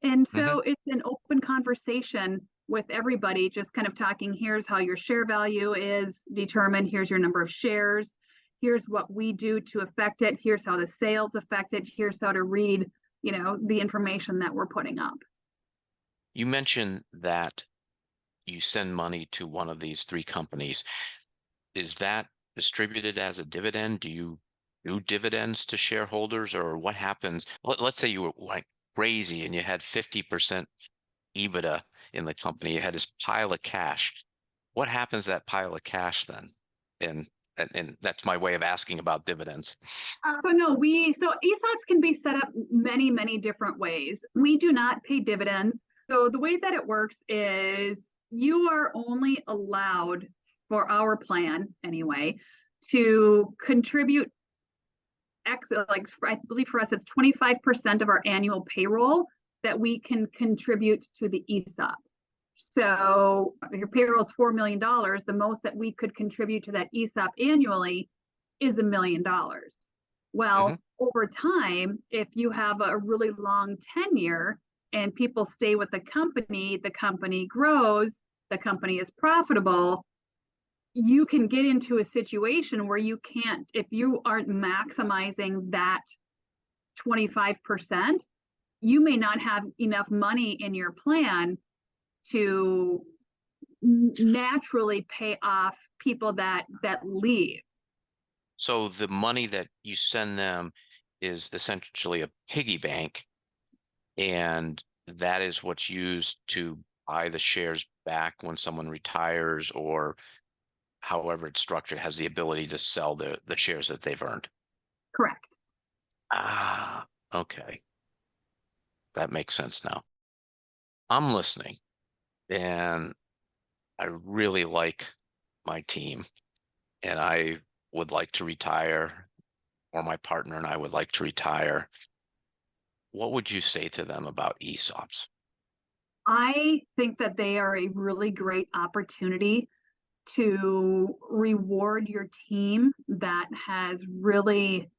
And
mhm.
so it's an open conversation with everybody, just kind of talking, here's how your share value is determined, here's your number of shares, here's what we do to affect it, here's how the sales affect it, here's how to read, the information that we're putting up.
You mentioned that you send money to one of these three companies. Is that distributed as a dividend? Do you do dividends to shareholders, or what happens? Let's say you were like crazy and you had 50% EBITDA in the company. You had this pile of cash. What happens to that pile of cash then? And that's my way of asking about dividends.
So no, so ESOPs can be set up many, many different ways. We do not pay dividends. So the way that it works is you are only allowed, for our plan anyway, to contribute like I believe for us it's 25% of our annual payroll that we can contribute to the ESOP. So if your payroll is $4 million, the most that we could contribute to that ESOP annually is $1 million. Well,
Hmm.
over time, if you have a really long tenure and people stay with the company grows, the company is profitable, you can get into a situation where you can't, if you aren't maximizing that 25%, you may not have enough money in your plan to naturally pay off people that leave.
So the money that you send them is essentially a piggy bank, and that is what's used to buy the shares back when someone retires, or however it's structured, has the ability to sell the shares that they've earned.
Correct.
Ah, okay. That makes sense now. I'm listening, and I really like my team, and I would like to retire, or my partner and I would like to retire. What would you say to them about ESOPs?
I think that they are a really great opportunity to reward your team that has really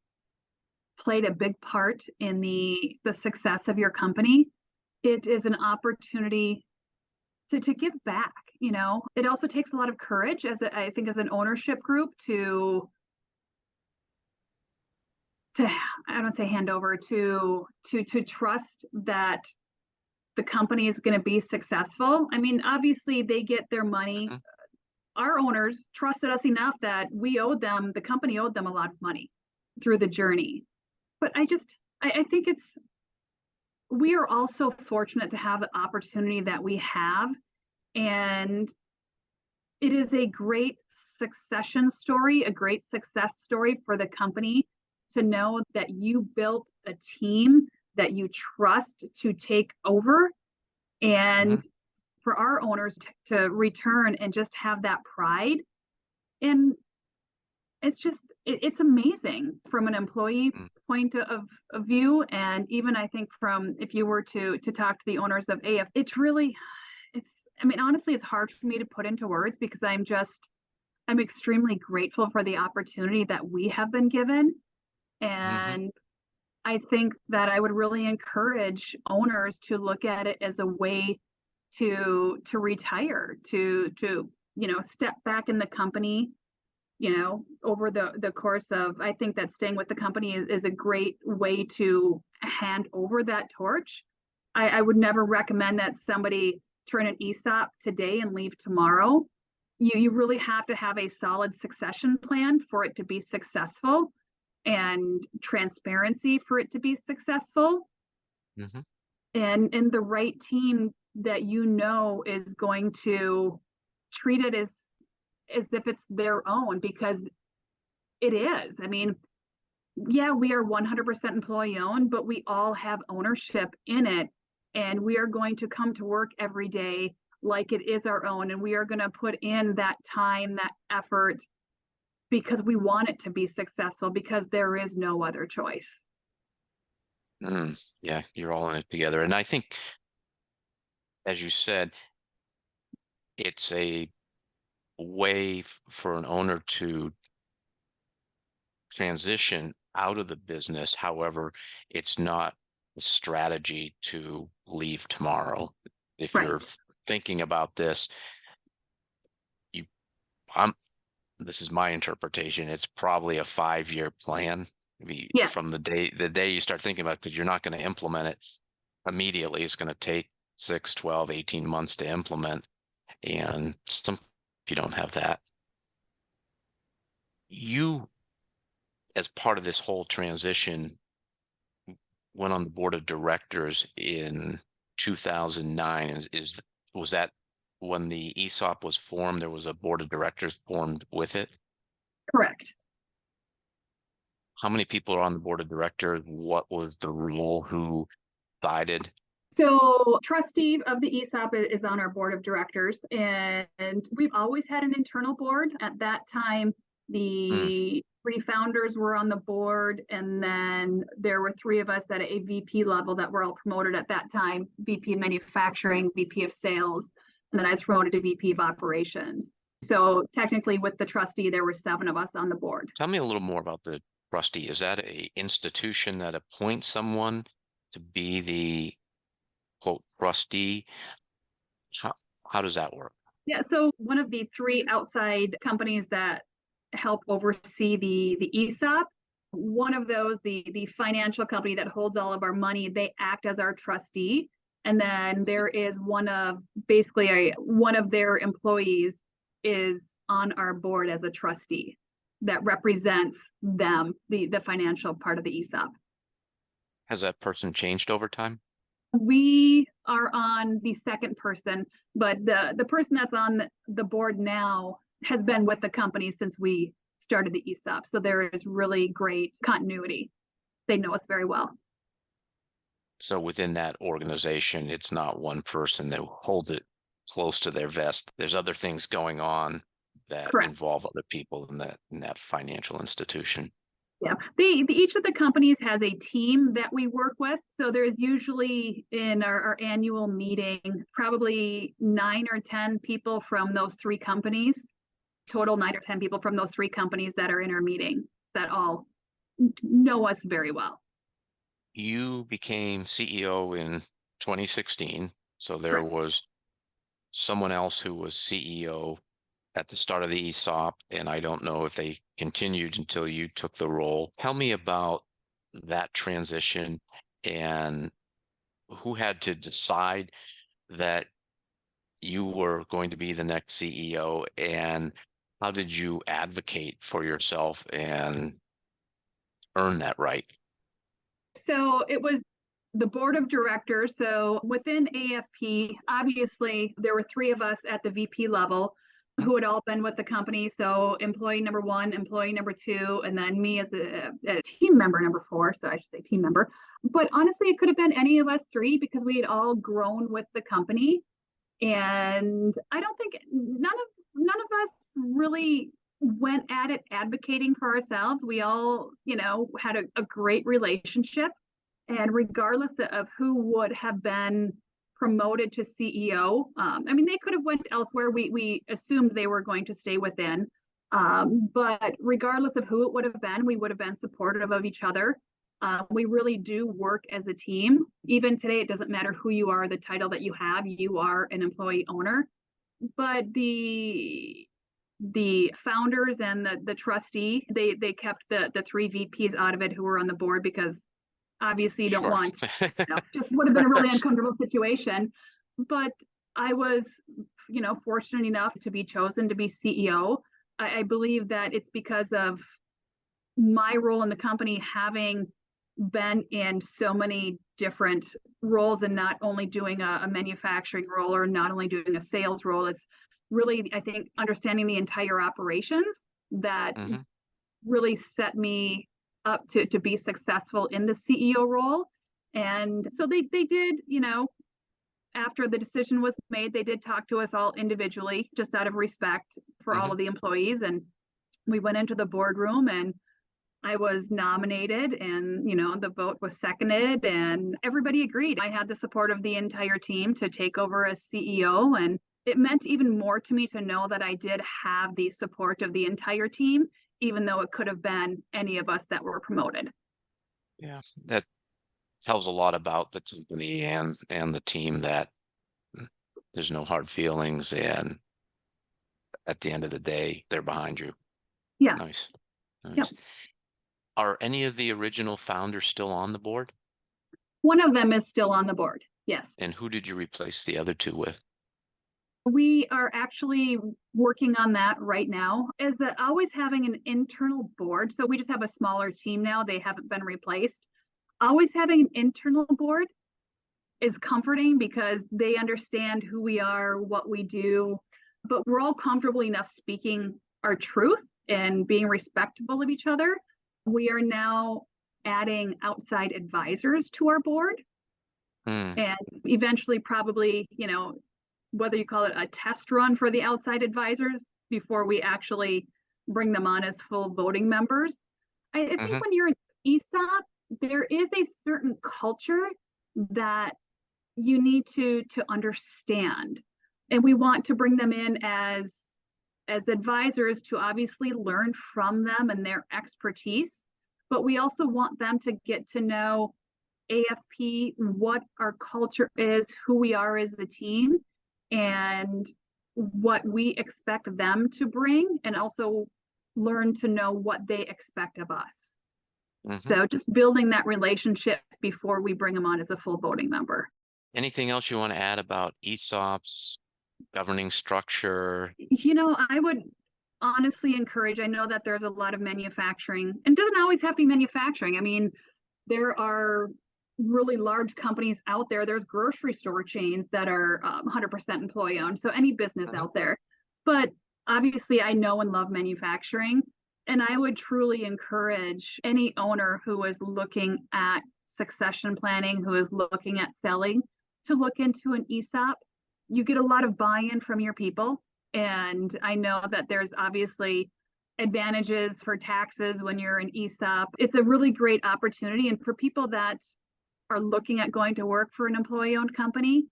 played a big part in the success of your company. It is an opportunity to give back. It also takes a lot of courage I think as an ownership group to I don't say hand over to trust that the company is going to be successful. I mean, obviously they get their money.
Hmm.
Our owners trusted us enough that the company owed them a lot of money through the journey. But I think we are also fortunate to have the opportunity that we have. And it is a great succession story, a great success story for the company to know that you built a team that you trust to take over, and
Hmm.
for our owners to return and just have that pride. And it's amazing from an employee point of view. And even I think from, if you were to talk to the owners of AF, it's I mean, honestly, it's hard for me to put into words because I'm extremely grateful for the opportunity that we have been given.
Hmm.
And I think that I would really encourage owners to look at it as a way to retire, to step back in the company, over the course of, I think that staying with the company is a great way to hand over that torch. I would never recommend that somebody turn an ESOP today and leave tomorrow. You really have to have a solid succession plan for it to be successful, and transparency for it to be successful,
Hmm.
and the right team that is going to treat it as if it's their own, because it is. I mean, yeah, we are 100% employee owned, but we all have ownership in it, and we are going to come to work every day like it is our own, and we are going to put in that time, that effort, because we want it to be successful, because there is no other choice.
Yeah, you're all in it together. And I think, as you said, it's a way for an owner to transition out of the business. However, it's not a strategy to leave tomorrow. If
Right.
you're thinking about this, you, I'm, this is my interpretation. It's probably a 5-year plan. Maybe from
Yes.
the day you start thinking about it, because you're not going to implement it immediately. It's going to take 6, 12, 18 months to implement. And if you don't have that, you, as part of this whole transition, went on the board of directors in 2009. Was that when the ESOP was formed? There was a board of directors formed with it.
Correct.
How many people are on the board of directors? What was the rule? Who decided?
So trustee of the ESOP is on our board of directors, and we've always had an internal board. At that time,
Mm,
the 3 founders were on the board, and then there were 3 of us at a VP level that were all promoted at that time: VP of manufacturing, VP of sales, and then I was promoted to VP of operations. So technically, with the trustee, there were 7 of us on the board.
Tell me a little more about the trustee? Is that a institution that appoints someone to be the quote trustee? How, how does that work?
Yeah, so one of the three outside companies that help oversee the ESOP, one of those, the financial company that holds all of our money, they act as our trustee. And then there is one of their employees is on our board as a trustee that represents them, the financial part of the ESOP.
Has that person changed over time?
We are on the second person, but the person that's on the board now has been with the company since we started the ESOP. So there is really great continuity. They know us very well.
So within that organization, it's not one person that holds it close to their vest. There's other things going on that
Correct.
involve other people in that financial institution.
Yeah. Each of the companies has a team that we work with. So there's usually in our annual meeting, probably 9 or 10 people from those three companies, total 9 or 10 people from those three companies that are in our meeting that all know us very well.
You became CEO in 2016, so there
Correct.
was someone else who was CEO at the start of the ESOP, and I don't know if they continued until you took the role. Tell me about that transition and who had to decide that you were going to be the next CEO, and how did you advocate for yourself and earn that right?
So it was the board of directors. So within AFP, obviously, there were three of us at the VP level who had all been with the company. So employee number one, employee number two, and then me as a team member number four. So I should say team member. But honestly, it could have been any of us three because we had all grown with the company. And I don't think none of us really went at it advocating for ourselves. We all, had a great relationship. And regardless of who would have been promoted to CEO, they could have went elsewhere. We assumed they were going to stay within. But regardless of who it would have been, we would have been supportive of each other. We really do work as a team. Even today, it doesn't matter who you are, the title that you have, you are an employee owner. But the founders and the trustee, they kept the three VPs out of it who were on the board because obviously you don't
Sure.
want, just would have been a really uncomfortable situation. But I was, fortunate enough to be chosen to be CEO. I believe that it's because of my role in the company having been in so many different roles and not only doing a manufacturing role or not only doing a sales role. It's really, I think, understanding the entire operations that
Mhm.
really set me up to be successful in the CEO role. And so they did, after the decision was made, they did talk to us all individually, just out of respect for all
Mhm.
of the employees. And we went into the boardroom and I was nominated and, the vote was seconded and everybody agreed. I had the support of the entire team to take over as CEO. And it meant even more to me to know that I did have the support of the entire team, even though it could have been any of us that were promoted.
Yeah, that tells a lot about the company and the team that there's no hard feelings, and at the end of the day, they're behind you.
Yeah.
Nice.
Yep.
Nice. Are any of the original founders still on the board?
One of them is still on the board. Yes.
And who did you replace the other two with?
We are actually working on that right now. As the always having an internal board, so we just have a smaller team now, they haven't been replaced. Always having an internal board is comforting because they understand who we are, what we do, but we're all comfortable enough speaking our truth and being respectful of each other. We are now adding outside advisors to our board
Hmm.
and eventually probably, whether you call it a test run for the outside advisors before we actually bring them on as full voting members. I think
Mhm.
when you're an ESOP, there is a certain culture that you need to understand. And we want to bring them in as advisors to obviously learn from them and their expertise. but we also want them to get to know AFP, what our culture is, who we are as a team, and what we expect them to bring, and also learn to know what they expect of us. So just building that relationship before we bring them on as a full voting member.
Anything else you want to add about ESOPs, governing structure?
I would honestly encourage, I know that there's a lot of manufacturing, and doesn't always have to be manufacturing. I mean, there are really large companies out there. There's grocery store chains that are 100% employee owned. So any business out there. But obviously, I know and love manufacturing. And I would truly encourage any owner who is looking at succession planning, who is looking at selling, to look into an ESOP. You get a lot of buy-in from your people. And I know that there's obviously advantages for taxes when you're an ESOP. It's a really great opportunity. And for people that are looking at going to work for an employee-owned company,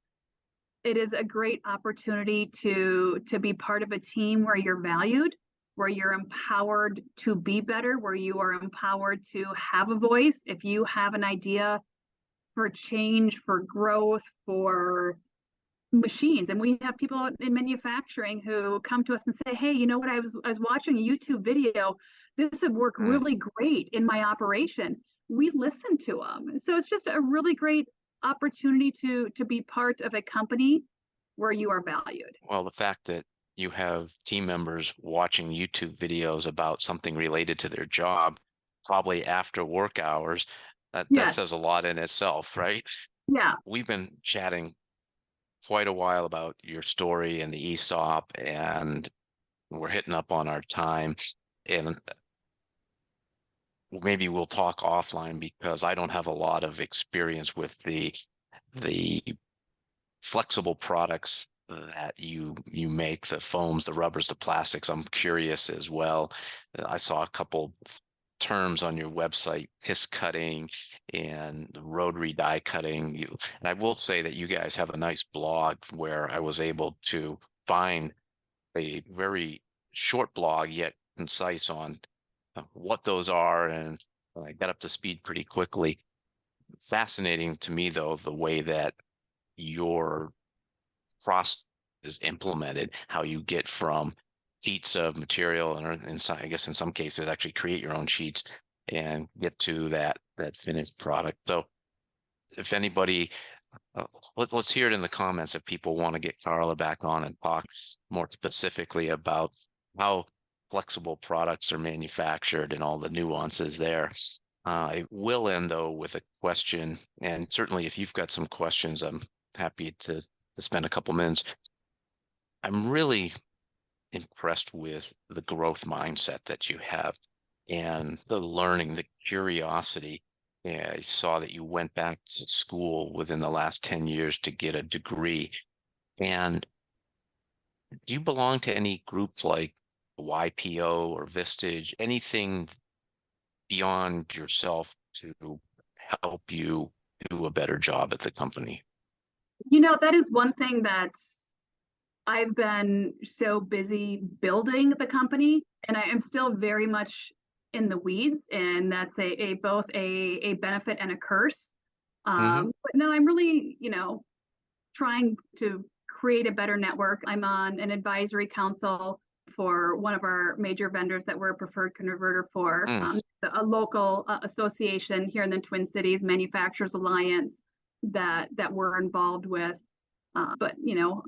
it is a great opportunity to be part of a team where you're valued, where you're empowered to be better, where you are empowered to have a voice. If you have an idea for change, for growth, for machines, and we have people in manufacturing who come to us and say, hey, you know what, I was watching a YouTube video, this would work really great in my operation. We listen to them. So it's just a really great opportunity to be part of a company where you are valued.
Well, the fact that you have team members watching YouTube videos about something related to their job, probably after work hours, that
Yes.
says a lot in itself, right?
Yeah.
We've been chatting quite a while about your story and the ESOP, and we're hitting up on our time. And maybe we'll talk offline because I don't have a lot of experience with the flexible products that you make, the foams, the rubbers, the plastics. I'm curious as well. I saw a couple terms on your website, disc cutting and the rotary die cutting. And I will say that you guys have a nice blog where I was able to find a very short blog yet concise on what those are, and I got up to speed pretty quickly. Fascinating to me, though, the way that your process is implemented, how you get from sheets of material, and I guess in some cases actually create your own sheets and get to that finished product. So if anybody, let's hear it in the comments if people want to get Carla back on and talk more specifically about how flexible products are manufactured and all the nuances there. I will end though with a question, and certainly if you've got some questions, I'm happy to spend a couple minutes. I'm really impressed with the growth mindset that you have and the learning, the curiosity. Yeah, I saw that you went back to school within the last 10 years to get a degree. And do you belong to any group like YPO or Vistage, anything beyond yourself to help you do a better job at the company?
That is one thing that I've been so busy building the company, and I am still very much in the weeds, and that's both a benefit and a curse. But no, I'm really, trying to create a better network. I'm on an advisory council for one of our major vendors that we're a preferred converter for, a local association here in the Twin Cities, Manufacturers Alliance, that we're involved with. But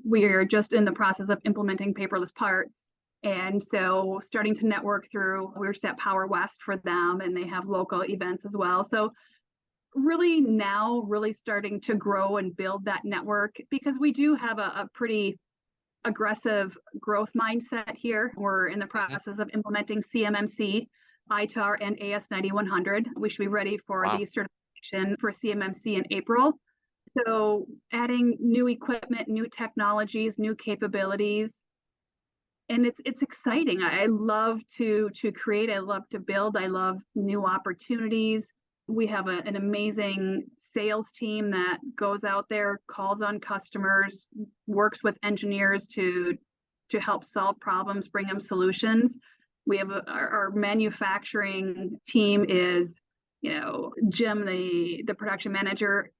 we are just in the process of implementing paperless parts. And so starting to network through, we're at Power West for them, and they have local events as well. So really now really starting to grow and build that network, because we do have a pretty aggressive growth mindset here. We're in the process of implementing CMMC, ITAR, and AS 9100. We should be ready for the certification for CMMC in April. So adding new equipment, new technologies, new capabilities. And it's exciting. I love to create, I love to build, I love new opportunities. We have an amazing sales team that goes out there, calls on customers, works with engineers to help solve problems, bring them solutions. We have our manufacturing team is Jim, the production manager,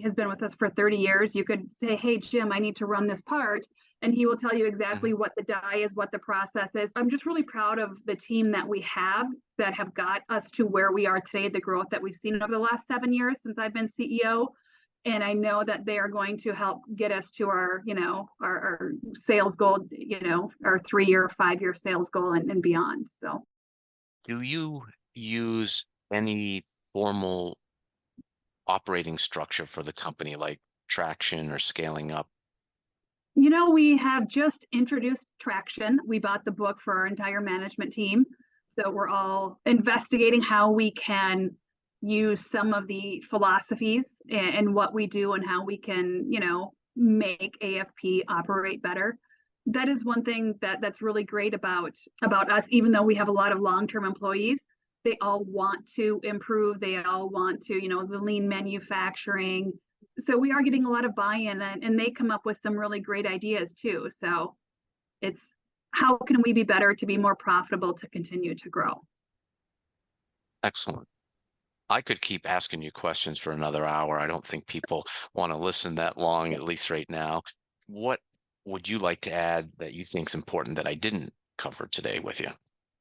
has been with us for 30 years. You could say, hey, Jim, I need to run this part. And he will tell you exactly what the die is, what the process is. I'm just really proud of the team that we have that have got us to where we are today, the growth that we've seen over the last 7 years since I've been CEO. And I know that they are going to help get us to our sales goal, our 3-year, 5-year sales goal and beyond. So,
Do you use any formal operating structure for the company, like traction or scaling up?
we have just introduced Traction. We bought the book for our entire management team. So we're all investigating how we can use some of the philosophies and what we do and how we can, make AFP operate better. That is one thing that's really great about us, even though we have a lot of long-term employees. They all want to improve. They all want to, the lean manufacturing. So we are getting a lot of buy-in, and they come up with some really great ideas too. So it's how can we be better to be more profitable to continue to grow?
Excellent. I could keep asking you questions for another hour. I don't think people want to listen that long, at least right now. What would you like to add that you think is important that I didn't cover today with you?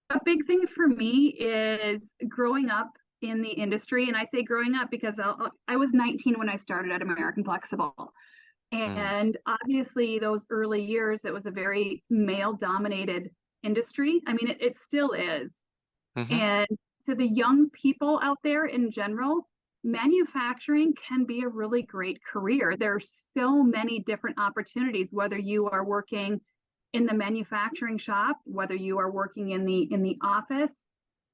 A big thing for me is growing up in the industry. And I say growing up because I was 19 when I started at American Flexible.
Mm,
And obviously, those early years, it was a very male dominated industry. I mean, it still is.
hmm
And to the young people out there in general, manufacturing can be a really great career. There's so many different opportunities, whether you are working in the manufacturing shop, whether you are working in the office.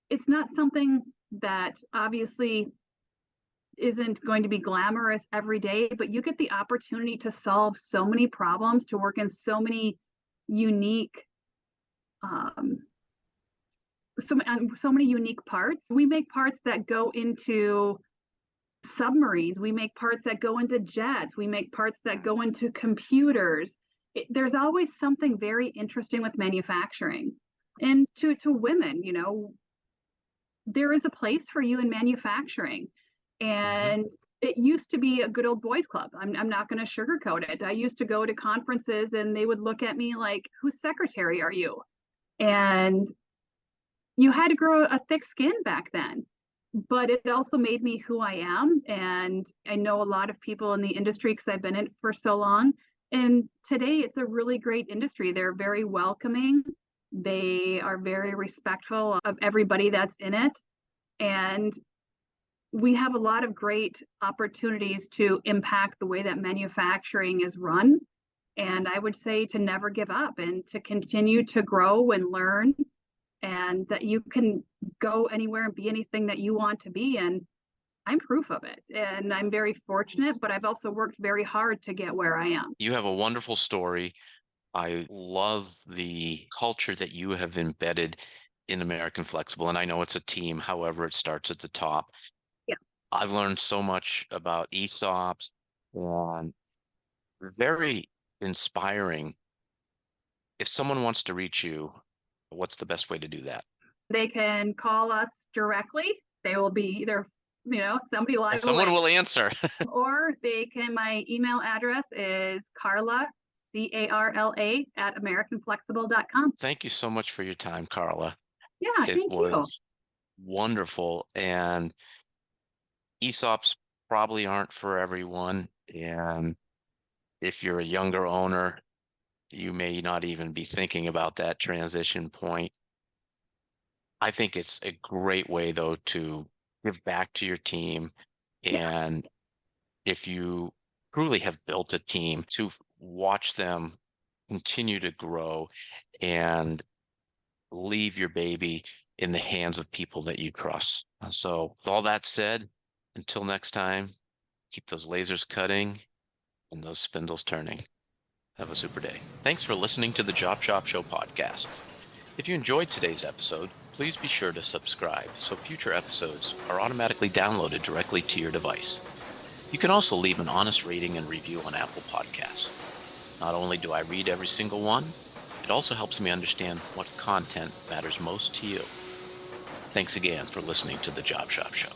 It's not something that obviously isn't going to be glamorous every day, but you get the opportunity to solve so many problems, to work in so many unique um, so many unique parts. We make parts that go into submarines. We make parts that go into jets. We make parts that go into computers. There's always something very interesting with manufacturing. And to women, there is a place for you in manufacturing.
hmm
And it used to be a good old boys club. I'm not going to sugarcoat it. I used to go to conferences and they would look at me like, whose secretary are you? And you had to grow a thick skin back then, but it also made me who I am. And I know a lot of people in the industry because I've been in it for so long. And today it's a really great industry. They're very welcoming. They are very respectful of everybody that's in it. And we have a lot of great opportunities to impact the way that manufacturing is run. And I would say to never give up and to continue to grow and learn, and that you can go anywhere and be anything that you want to be. And I'm proof of it. And I'm very fortunate, but I've also worked very hard to get where I am.
You have a wonderful story. I love the culture that you have embedded in American Flexible, and I know it's a team, however, it starts at the top.
Yeah.
I've learned so much about ESOPs and very inspiring. If someone wants to reach you, what's the best way to do that?
They can call us directly. They will be either, somebody will
And
either
someone
like,
will answer.
or my email address is Carla, CARLA at AmericanFlexible.com.
Thank you so much for your time, Carla.
Yeah,
It
thank you.
was wonderful. And ESOPs probably aren't for everyone. And if you're a younger owner, you may not even be thinking about that transition point. I think it's a great way, though, to give back to your team.
Yeah.
And if you truly have built a team, to watch them continue to grow and leave your baby in the hands of people that you trust. And so, with all that said, until next time, keep those lasers cutting and those spindles turning. Have a super day. Thanks for listening to the Job Shop Show podcast. If you enjoyed today's episode, please be sure to subscribe so future episodes are automatically downloaded directly to your device. You can also leave an honest rating and review on Apple Podcasts. Not only do I read every single one, it also helps me understand what content matters most to you. Thanks again for listening to the Job Shop Show.